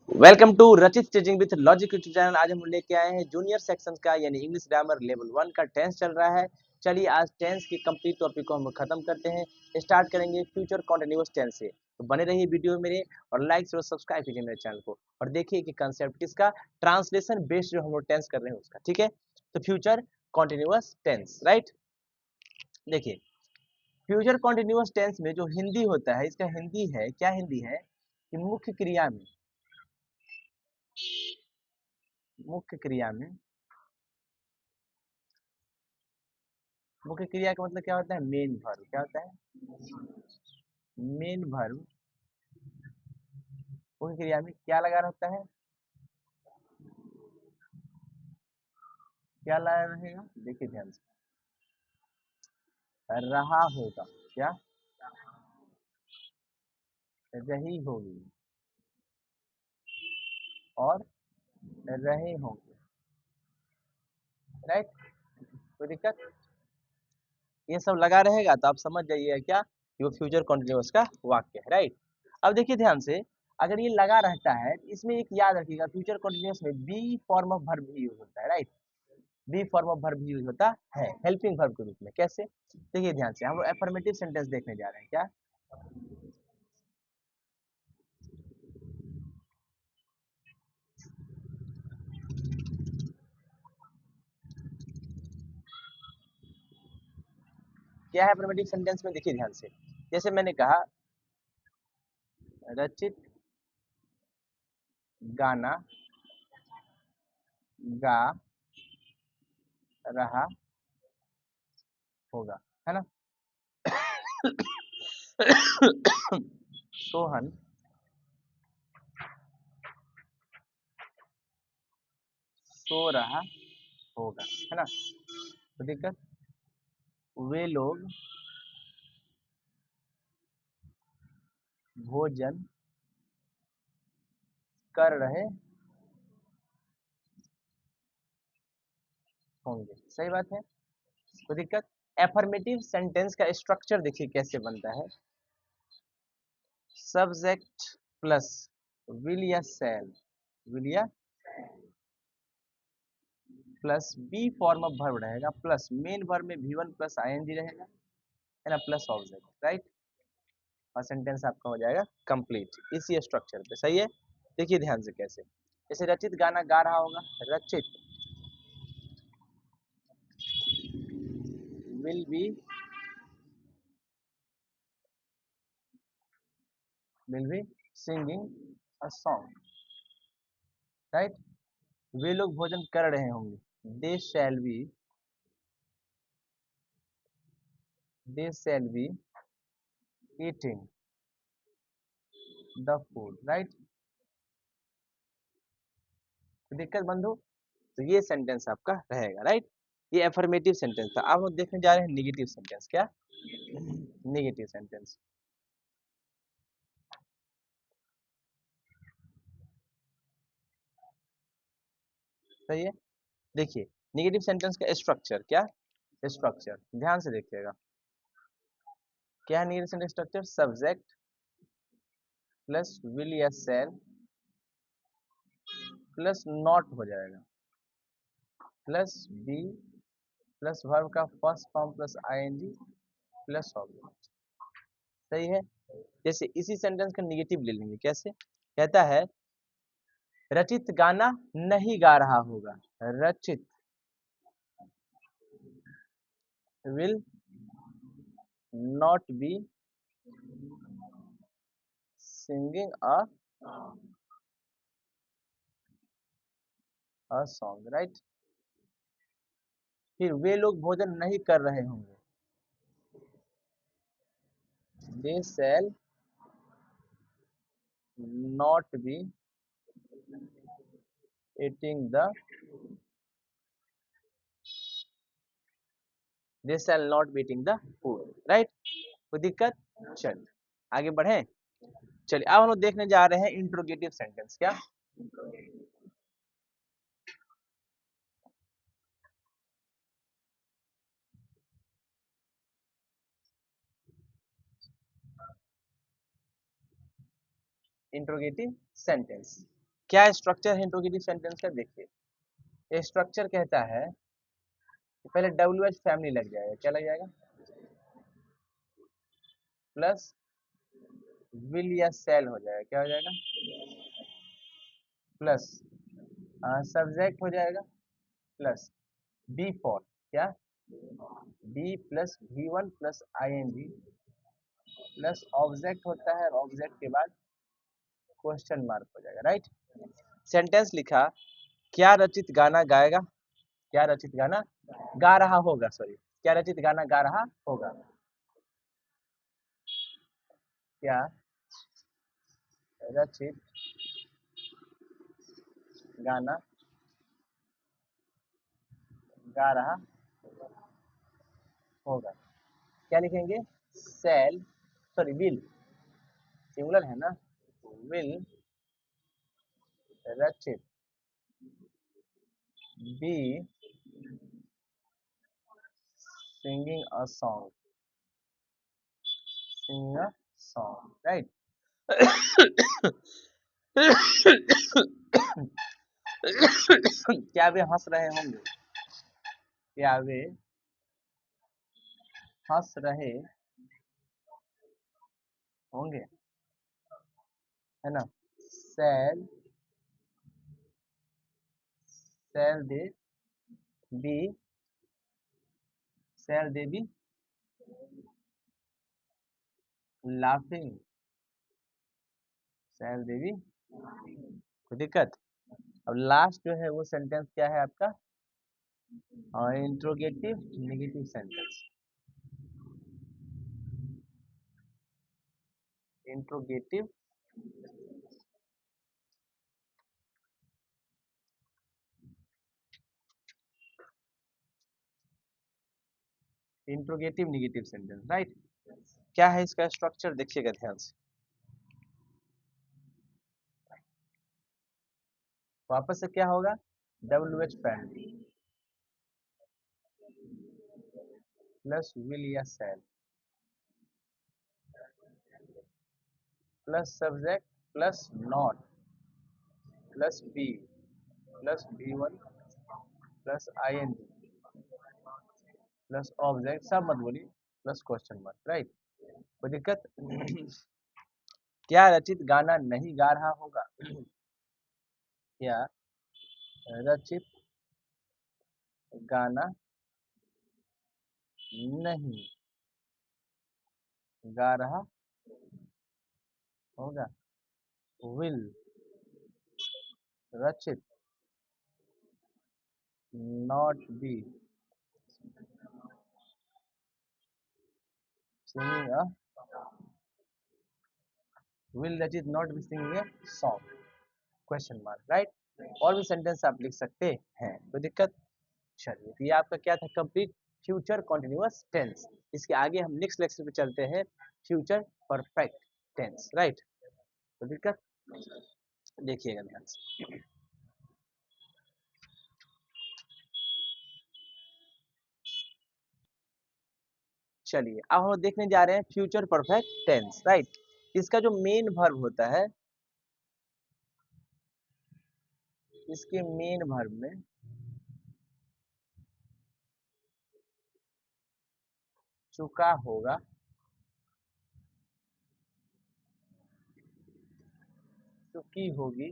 Welcome to रचित teaching with logic YouTube channel. आज हम लेके आए हैं जूनियर सेक्शन का यानी इंग्लिश ग्रामर लेवल 1 का टेंस चल रहा है। चलिए आज टेंस की कंप्लीट टॉपिक को हम खत्म करते हैं। स्टार्ट करेंगे फ्यूचर कॉन्टिन्यूअस टेंस से। तो बने रहिए वीडियो मेरे और लाइक और सब्सक्राइब कीजिए मेरे चैनल को और देखिए कि कंसेप्ट किसका ट्रांसलेशन बेस्ड जो हम लोग टेंस कर रहे हैं उसका। ठीक है, तो फ्यूचर कॉन्टिन्यूअस टेंस, राइट। देखिए फ्यूचर कॉन्टिन्यूअस टेंस में जो हिंदी होता है, इसका हिंदी है क्या? हिंदी है कि मुख्य क्रिया में मुख्य क्रिया का मतलब क्या होता है? Main verb. क्या होता है? Main verb. मुख्य क्रिया में क्या लगा रहता है? क्या लगा रहेगा? देखिए ध्यान से, रहा होगा। क्या? रही होगी और रहे होंगे, राइट। कोई दिक्कत? ये सब लगा रहेगा तो आप समझ जाइएगा क्या कि वो फ्यूचर कॉन्टिन्यूअस का वाक्य है, राइट। अब देखिए ध्यान से, अगर ये लगा रहता है इसमें एक याद रखिएगा, फ्यूचर कॉन्टिन्यूअस में बी फॉर्म ऑफ वर्ब भी यूज होता है, right. Be form of verb भी यूज होता है हेल्पिंग वर्ब के रूप में। कैसे? देखिए ध्यान से, हम लोग एफर्मेटिव सेंटेंस देखने जा रहे हैं। क्या? क्या है एफर्मेटिव सेंटेंस में? देखिए ध्यान से, जैसे मैंने कहा रचित गाना गा रहा होगा, है ना। सोहन सो रहा होगा, है ना। तो दिक्कत, वे लोग भोजन कर रहे होंगे। सही बात है। तो दिक्कत, एफर्मेटिव सेंटेंस का स्ट्रक्चर देखिए कैसे बनता है। सब्जेक्ट प्लस विल या शैल, विल या plus be form of verb रहेगा, प्लस मेन वर्ब में V1 प्लस आईएनजी रहेगा, है ना, प्लस ऑब्जेक्ट, राइट। और सेंटेंस आपका हो जाएगा कंप्लीट इसी स्ट्रक्चर पे। सही है। देखिए ध्यान से कैसे, जैसे रचित गाना गा रहा होगा, Rachit will be singing a song, right. वे लोग भोजन कर रहे होंगे, they shall be eating the food, right. दिक्कत बंधु, तो ये सेंटेंस आपका रहेगा, राइट। ये एफर्मेटिव सेंटेंस था। अब हम देखने जा रहे हैं निगेटिव सेंटेंस। क्या? Negative sentence. सही है। देखिए निगेटिव सेंटेंस का स्ट्रक्चर। क्या? स्ट्रक्चर ध्यान से देखिएगा। क्या है negative sentence structure? Subject plus will या शैल प्लस नॉट हो जाएगा, प्लस बी प्लस वर्ब का first form plus ING plus object. सही है। जैसे इसी सेंटेंस का निगेटिव ले लेंगे। कैसे? कहता है रचित गाना नहीं गा रहा होगा, Rachit will not be singing a song, right. फिर वे लोग भोजन नहीं कर रहे होंगे, they shall not be eating the they shall not be eating the food, right. कोई दिक्कत? चलिए आगे बढ़े। चलिए अब हम लोग देखने जा रहे हैं इंट्रोगेटिव सेंटेंस। क्या? Interrogative sentence. क्या स्ट्रक्चर है इंट्रोगेटिव सेंटेंस का? देखिए स्ट्रक्चर कहता है कि पहले WH फैमिली लग जाएगा, क्या लग जाएगा? प्लस विल या सेल हो जाएगा, क्या हो जाएगा? प्लस सब्जेक्ट हो जाएगा, प्लस बी फॉर क्या? Be plus V1 plus ING plus object होता है, ऑब्जेक्ट के बाद क्वेश्चन मार्क हो जाएगा, राइट। सेंटेंस लिखा, क्या रचित गाना गाएगा? क्या रचित गाना गा रहा होगा, सॉरी, क्या रचित गाना गा रहा होगा? क्या रचित गाना गा रहा होगा? क्या लिखेंगे? सेल, सॉरी विल, सिंगुलर है ना, विल रचित B singing a song, singing a song, right. क्या वे हंस रहे होंगे? क्या वे हंस रहे होंगे, है ना? Shall shall they be shall they be laughing, shall they be, कोई दिक्कत? अब लास्ट जो है वो सेंटेंस क्या है आपका? Interrogative negative sentence, interrogative interrogative negative sentence, right. क्या है इसका स्ट्रक्चर? देखिएगा ध्यान से, वापस से क्या होगा? WH फैमिली प्लस विल या shall plus subject plus not plus be plus V1 plus ING plus object, सब मत बोलिए, प्लस क्वेश्चन मार्क, राइट। कोई दिक्कत? क्या रचित गाना नहीं गा रहा होगा? क्या रचित गाना नहीं गा रहा होगा? Will Rachit not be singing a will Rachit not be singing a song, question mark, right. और भी सेंटेंस आप लिख सकते हैं, कोई दिक्कत? चलिए, तो ये आपका क्या था? Complete future continuous tense. इसके आगे हम नेक्स्ट लेक्चर पे चलते हैं, फ्यूचर परफेक्ट टेंस, राइट। कोई दिक्कत? देखिएगा ध्यान से। चलिए अब हम देखने जा रहे हैं फ्यूचर परफेक्ट टेंस, राइट। इसका जो मेन वर्ब होता है, इसके मेन वर्ब में चुका होगा, चुकी होगी,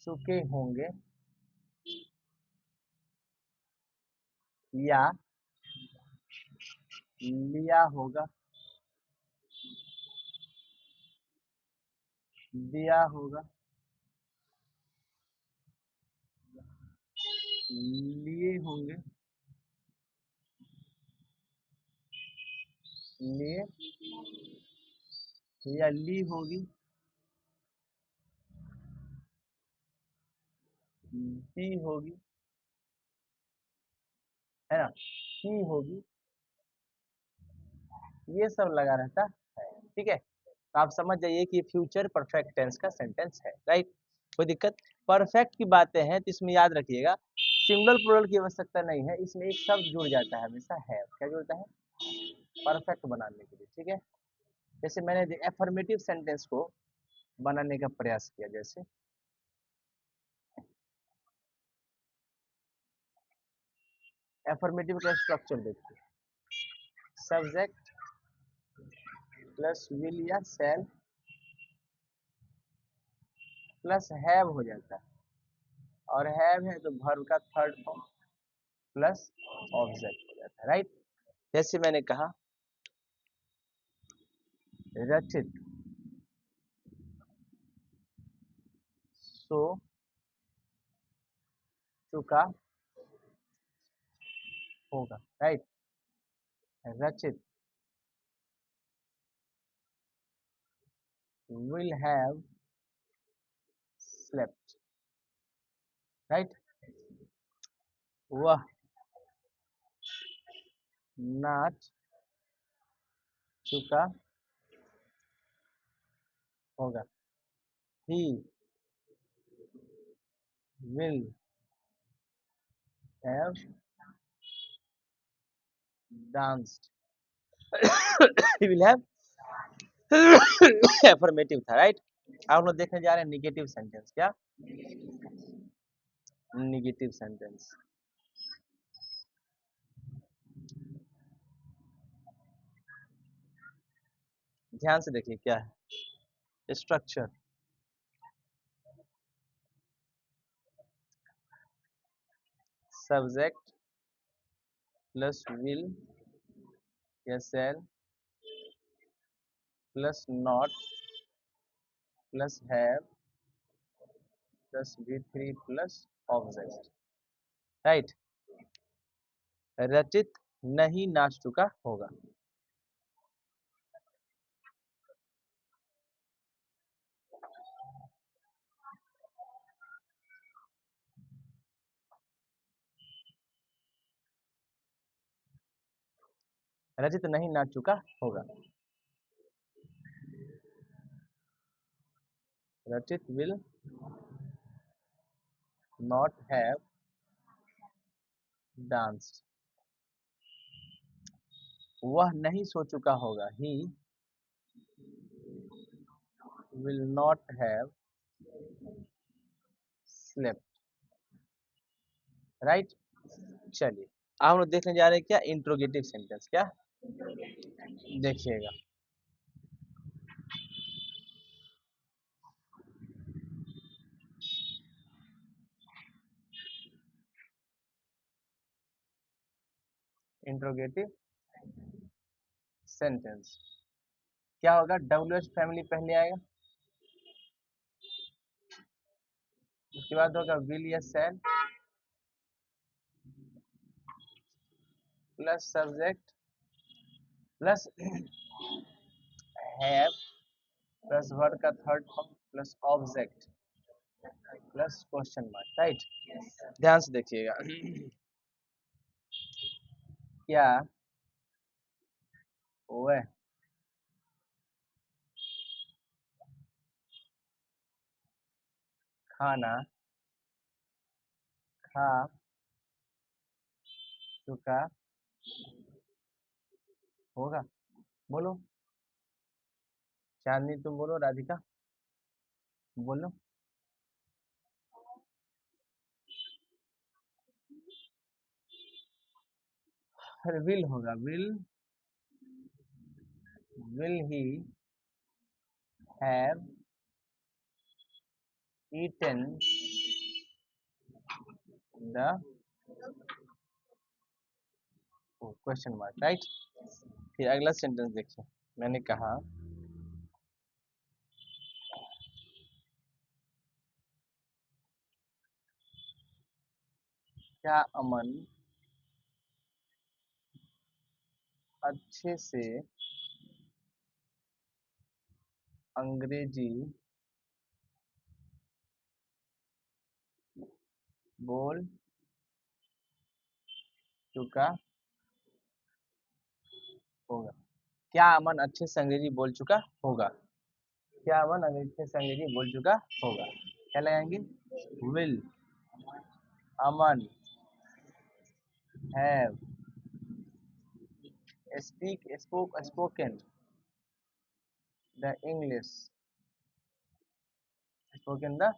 चुके होंगे, या लिया होगा, दिया होगा, लिए होंगे, लिए या ली होगी, दी होगी, है ना, की होगी, ये सब लगा रहता है, ठीक है। तो आप समझ जाइए कि फ्यूचर परफेक्ट टेंस का सेंटेंस है, राइट। कोई दिक्कत? परफेक्ट की बातें हैं तो इसमें याद रखिएगा, सिंगुलर प्लूरल की आवश्यकता नहीं है, इसमें एक शब्द जुड़ जाता है हमेशा, है, क्या जुड़ता है? परफेक्ट बनाने के लिए, ठीक है। जैसे मैंने एफर्मेटिव सेंटेंस को बनाने का प्रयास किया, जैसे एफर्मेटिव का स्ट्रक्चर देखिए, सब्जेक्ट प्लस विल या शैल प्लस हैव हो जाता है, और हैव है तो वर्ब का थर्ड फॉर्म प्लस ऑब्जेक्ट हो जाता है, राइट। जैसे मैंने कहा रचित सो चुका होगा, राइट। रचित will have slept, राइट। वह नाच चुका होगा, he will have danced, he will have affirmative था, राइट। अब हम लोग देखने जा रहे हैं निगेटिव सेंटेंस, क्या निगेटिव सेंटेंस। ध्यान से देखिए क्या है स्ट्रक्चर, सब्जेक्ट प्लस विल या shall plus not plus have plus V3 plus object, right. रचित नहीं नाच चुका होगा, रचित नहीं नाच चुका होगा। Rachit will not have danced, वह नहीं सो चुका होगा, he will not have slept, right. चलिए अब हम लोग देखने जा रहे हैं क्या इंट्रोगेटिव सेंटेंस, क्या देखिएगा। इंट्रोगेटिव सेंटेंस क्या होगा, WH फैमिली पहले आएगा, उसके बाद होगा विल या shall plus subject plus have plus verb का third form plus object plus question mark, right. ध्यान से देखिएगा क्या वह खाना खा चुका होगा, बोलो चांदनी, तुम बोलो, राधिका बोलो। फिर विल होगा, will he have eaten the question mark, right. फिर अगला सेंटेंस देखिए, मैंने कहा क्या अमन अच्छे से अंग्रेजी बोल चुका होगा, क्या अमन अच्छे से अंग्रेजी बोल चुका होगा, क्या अमन अच्छे से अंग्रेजी बोल चुका होगा, क्या लगाएंगे, will Aman have spoken the English spoken the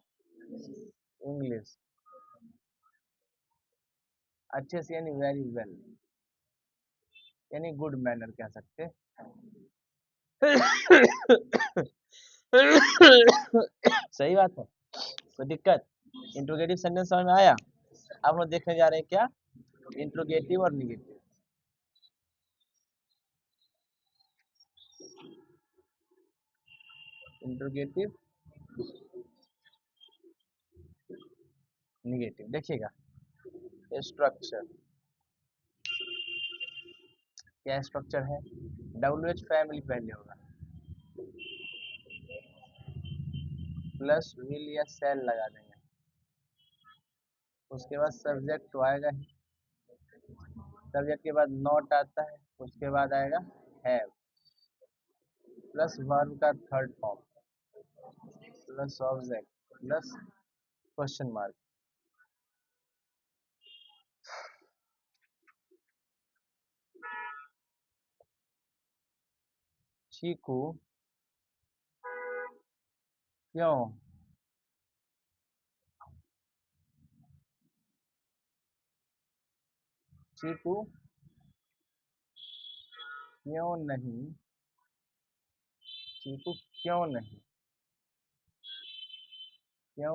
English अच्छे से यानी वेरी वेल यानी गुड मैनर कह सकते सही बात है कोई दिक्कत इंट्रोगेटिव सेंटेंस समझ में आया अब हम देखने जा रहे हैं क्या इंट्रोगेटिव और निगेटिव इंट्रोगेटिव निगेटिव देखिएगा स्ट्रक्चर क्या स्ट्रक्चर है WH फैमिली पहले होगा प्लस विल या सेल लगा देंगे उसके बाद सब्जेक्ट तो आएगा ही सब्जेक्ट के बाद नॉट आता है उसके बाद आएगा हैव प्लस वर्ब का third form plus object plus question mark Cheeku क्यों चीकू क्यों नहीं चीकू क्यों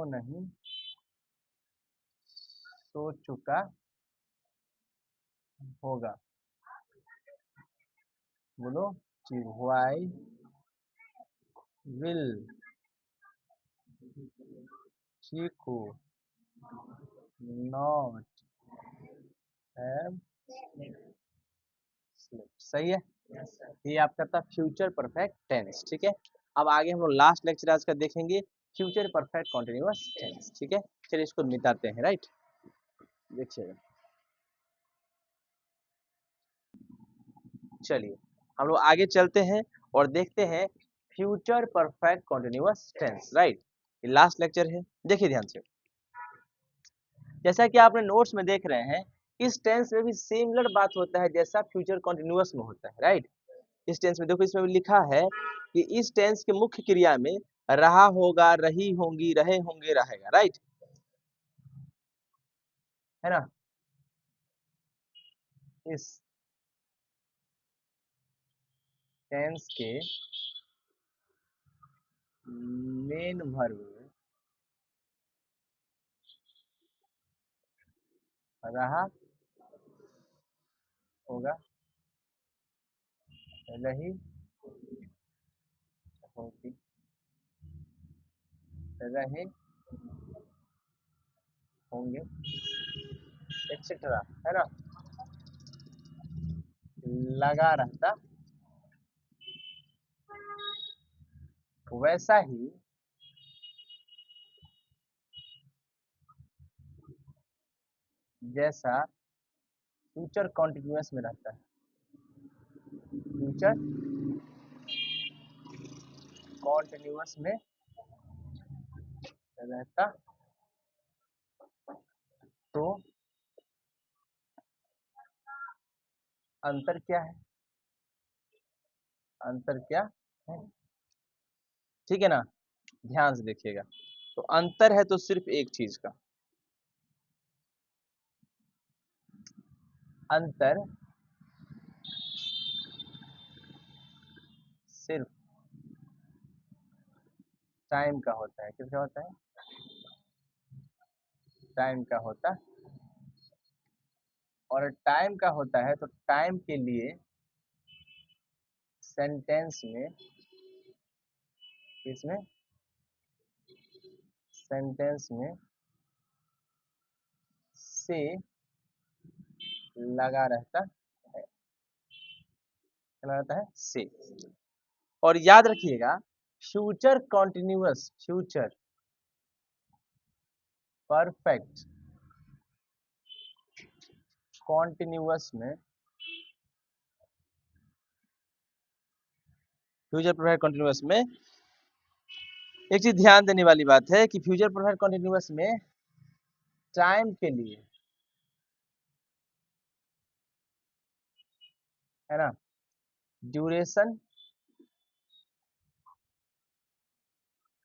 नहीं सो चुका होगा बोलो why will Cheeku not have slept सही है ये आपका था फ्यूचर परफेक्ट टेंस ठीक है अब आगे हम लोग लास्ट लेक्चर आज का देखेंगे फ्यूचर परफेक्ट कॉन्टिन्यूअस टेंस ठीक है चलिए इसको मिटाते हैं राइट देखिएगा चलिए हम लोग आगे चलते हैं और देखते हैं future perfect continuous tense right ये लास्ट लेक्चर है देखिए ध्यान से जैसा कि आपने नोट्स में देख रहे हैं इस टेंस में भी सिमिलर बात होता है जैसा फ्यूचर कॉन्टिन्यूअस में होता है राइट इस टेंस में देखो इसमें भी लिखा है कि इस टेंस के मुख्य क्रिया में रहा होगा रही होंगी रहे होंगे रहेगा राइट है ना इस टेंस के मेन वर्ब रहा होगा रही होगी रहे होंगे एक्सेट्रा है ना लगा रहता वैसा ही जैसा फ्यूचर कॉन्टिन्यूअस में रहता है फ्यूचर कॉन्टिन्यूअस में रहता तो अंतर क्या है अंतर क्या है ठीक है ना ध्यान से देखिएगा तो अंतर है तो सिर्फ एक चीज का अंतर सिर्फ टाइम का होता है किसका होता है टाइम का होता और टाइम का होता है तो टाइम के लिए सेंटेंस में इसमें सेंटेंस में से लगा रहता है लगा रहता है से और याद रखिएगा future continuous future perfect continuous में फ्यूचर परफेक्ट कॉन्टिन्यूअस में एक चीज ध्यान देने वाली बात है कि फ्यूचर परफेक्ट कॉन्टिन्यूअस में टाइम के लिए है ना ड्यूरेशन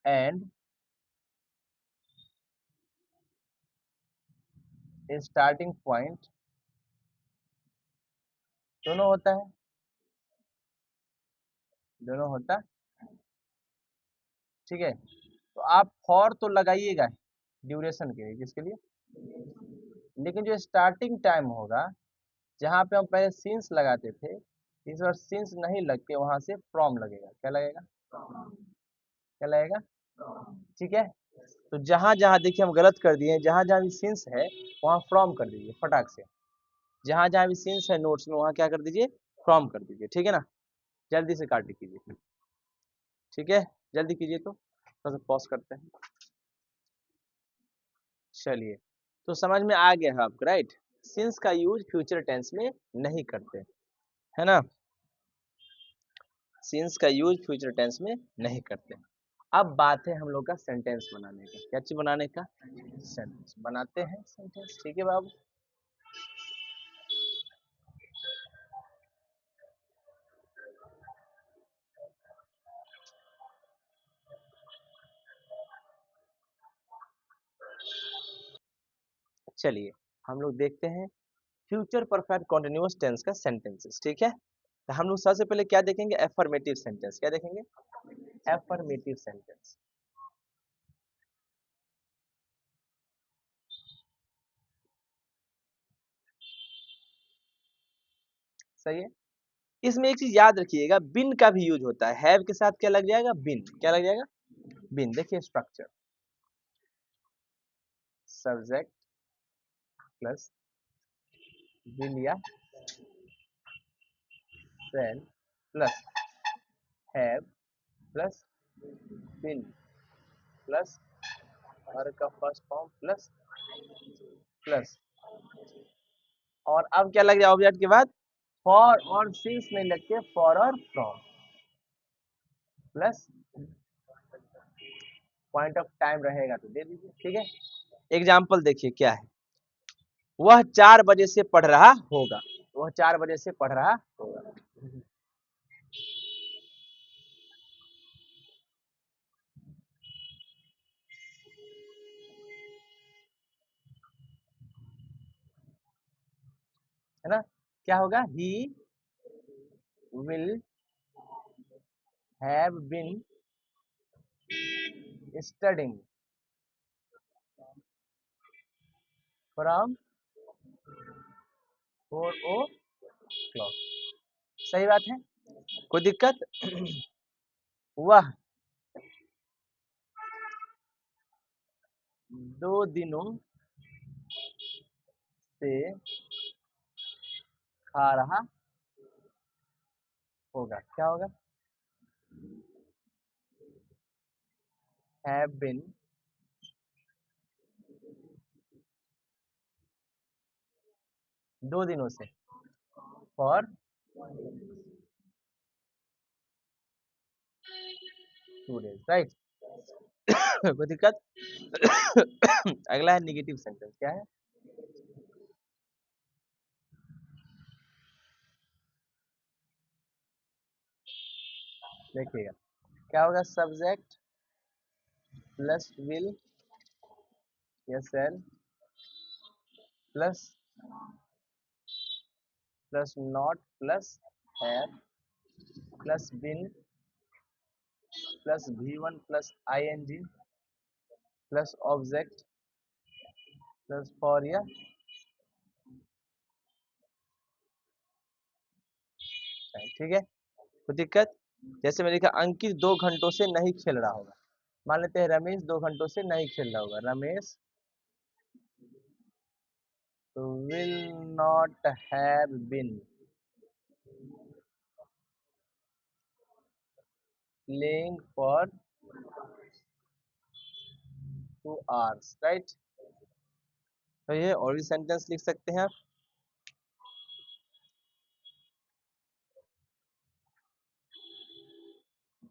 एंड स्टार्टिंग पॉइंट दोनों होता है, दोनों होता, ठीक है। तो आप फॉर तो लगाइएगा ड्यूरेशन के लिए, किसके लिए, लेकिन जो स्टार्टिंग टाइम होगा जहाँ पे हम पहले सिंस लगाते थे, इस बार सिंस नहीं लग के वहां से फ्रॉम लगेगा। क्या लगेगा, क्या लगेगा, ठीक है। तो जहां जहां देखिए हम गलत कर दिए, जहां जहां भी सिंस है वहां फ्रॉम कर दीजिए फटाक से, जहां जहां भी सिंस है नोट्स में वहां क्या कर दीजिए, फ्रॉम कर दीजिए, ठीक है ना। जल्दी से काट कीजिए, ठीक है, जल्दी कीजिए। तो थोड़ा सा पॉज करते हैं। चलिए, तो समझ में आ गया है आपको, राइट। सिंस का यूज फ्यूचर टेंस में नहीं करते, है ना। सिंस का यूज फ्यूचर टेंस में नहीं करते। अब बात है हम लोग का सेंटेंस बनाने का। क्या चीज बनाने का, सेंटेंस बनाते हैं, सेंटेंस, ठीक है बाबू। चलिए हम लोग देखते हैं फ्यूचर परफेक्ट कॉन्टिन्यूअस टेंस का सेंटेंसेस, ठीक है। तो हम लोग सबसे पहले क्या देखेंगे, एफर्मेटिव सेंटेंस। क्या देखेंगे, एफर्मेटिव सेंटेंस। सही है। इसमें एक चीज याद रखिएगा, बिन का भी यूज होता है। हैव के साथ क्या लग जाएगा, बिन। क्या लग जाएगा, बिन। देखिए स्ट्रक्चर, सब्जेक्ट प्लस विल या shall plus have plus been plus और का फर्स्ट फॉर्म प्लस प्लस, और अब क्या लग जाए ऑब्जेक्ट के बाद, फॉर और सिंस नहीं लग के फॉर और from plus point of time रहेगा तो दे दीजिए, ठीक है। एग्जाम्पल देखिए क्या है, वह 4 बजे से पढ़ रहा होगा। वह 4 बजे से पढ़ रहा होगा, है ना। क्या होगा, he will have been studying from 4 o'clock। सही बात है, कोई दिक्कत। वह 2 दिनों से खा रहा होगा। क्या होगा, हैव बीन 2 दिनों से, फॉर 2 days, राइट। कोई दिक्कत। अगला है निगेटिव सेंटेंस। क्या है, देखिएगा क्या होगा, सब्जेक्ट प्लस विल या shall plus plus not plus have plus been plus V1 plus ing plus object plus for या, ठीक है। कोई दिक्कत। जैसे मैंने लिखा अंकित 2 घंटों से नहीं खेल रहा होगा। मान लेते हैं रमेश 2 घंटों से नहीं खेल रहा होगा। Ramesh will not have been playing for 2 hours, right. तो ये और भी सेंटेंस लिख सकते हैं आप।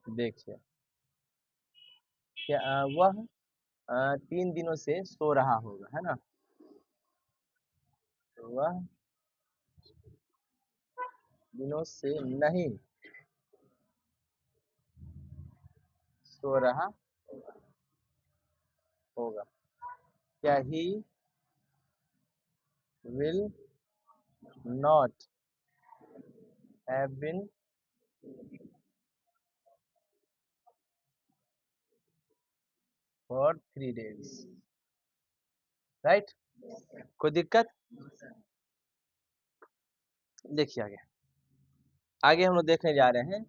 देखिए क्या वह 3 दिनों से सो रहा होगा, है ना। तो वह दिनों से नहीं सो रहा होगा, क्या he will not have been for 3 days, right. कोई दिक्कत? देखिए आगे, आगे हम लोग देखने जा रहे हैं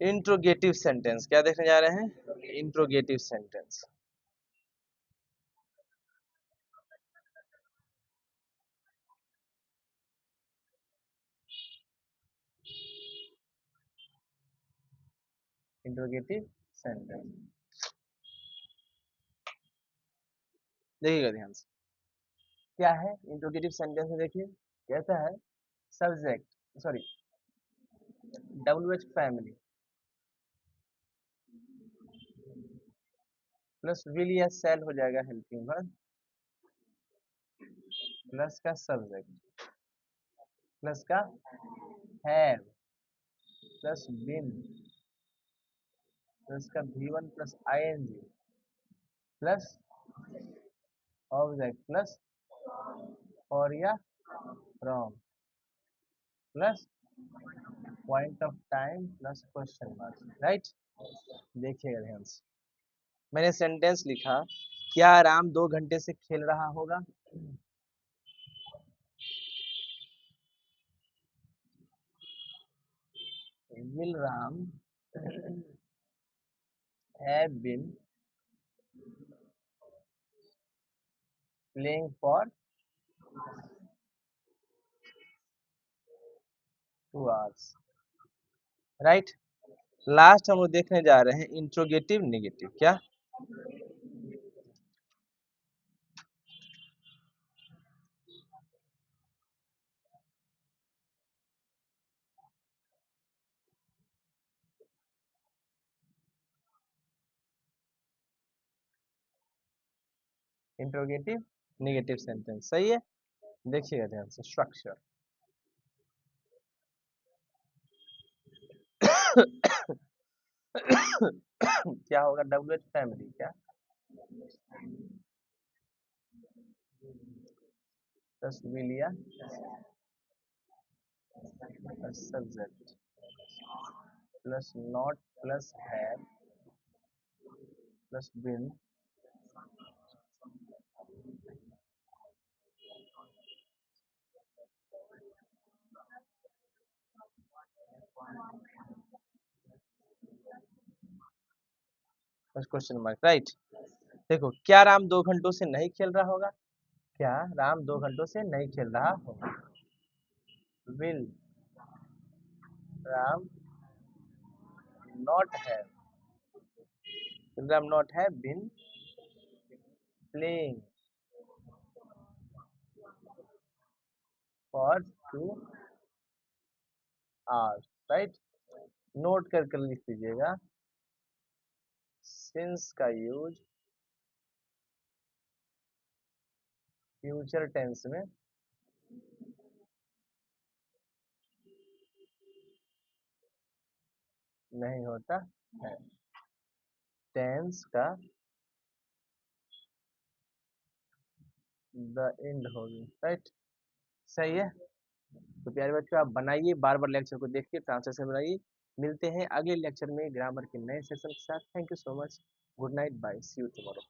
इंट्रोगेटिव सेंटेंस। क्या देखने जा रहे हैं? Interrogative sentence. इंट्रोगेटिव सेंटेंस देखिएगा ध्यान से, क्या है इंट्रोगेटिव सेंटेंस में। देखिए कैसा है, subject sorry WH family plus will या सेल हो जाएगा हेल्पिंग वर्ब प्लस का सब्जेक्ट प्लस का हैव प्लस बीन प्लस का V1 plus ING plus object plus और या from plus point of time plus question mark, right. देखिएगा ध्यान से, मैंने सेंटेंस लिखा, क्या राम 2 घंटे से खेल रहा होगा? Will Ram have been playing for 2 hours, right. Last हम लोग देखने जा रहे हैं इंट्रोगेटिव नेगेटिव। क्या? इंट्रोगेटिव नेगेटिव सेंटेंस, सही है। देखिएगा ध्यान से स्ट्रक्चर। क्या होगा? WH फैमिली क्या प्लस विलिया plus subject plus not plus have plus been plus question mark, right. देखो, क्या राम 2 घंटों से नहीं खेल रहा होगा? क्या राम 2 घंटों से नहीं खेल रहा होगा? Will Ram not have will Ram not have been playing for 2 hours, right. Note कर लिख लीजिएगा, सिंस का यूज फ्यूचर टेंस में नहीं होता है, टेंस का द एंड होगी, राइट। सही है। तो प्यारे बच्चों, आप बनाइए, बार बार लेक्चर को देखिए, ट्रांसलेशन बनाइए। मिलते हैं अगले लेक्चर में ग्रामर के नए सेशन के साथ। Thank you so much. Good night, bye, see you tomorrow.